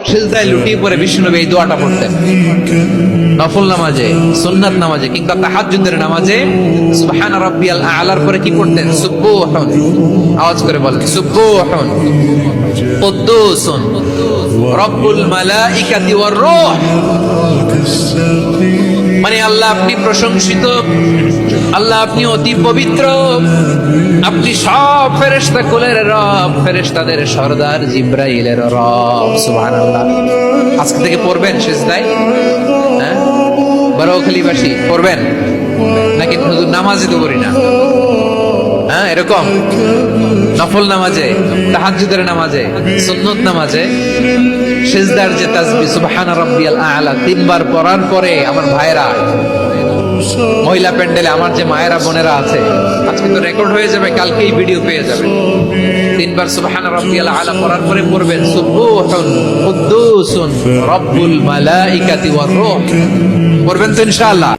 সিজদায় লুটিয়ে পড়ে বিষ্ণুনবী এই দোয়াটা পড়তেন নফল নামাজে, সুন্নাত নামাজে কিংবা তাহাজ্জুদের নামাজে। সুবহানা রাব্বিয়াল আ'লার পরে কি পড়তেন? সুবহান, আওয়াজ করে বলেন সুবহান কুদ্দুসুন রব্বুল মালাইকাতি ওয়ার রূহ। মানে আল্লাহ আপনি প্রশংসিত, আল্লাহ আপনি অতি পবিত্র, আপনি সব ফেরেশতা কুলের রব, ফেরেশতাদের সরদার জিবরাইলের রব। সুবহানাল্লাহ। আজকে থেকে পড়বেন সিজদায়, হ্যাঁ বারোখালীবাসী পড়বেন নাকি হুজুর নামাজে তো করি না? হ্যাঁ এরকম নফল নামাজে, তাহাজ্জুদের নামাজে, সুন্নত নামাজে সিজদার যে তাসবিহ সুবহান রাব্বিয়াল আ'লা তিনবার পড়ার পরে আমার ভাইরা, মহিলা প্যান্ডেলে আমার যে মায়েরা বোনেরা আছে, আজকে তো রেকর্ড হয়ে যাবে, কালকেই ভিডিও পেয়ে যাবেন। তিনবার সুবহান রাব্বিয়াল আ'লা পড়ার পরে পড়বেন সুবহুন কুদ্দুসুন রব্বুল মালাইকাতি ওয়ার রূহ। পড়বেন তো ইনশাআল্লাহ।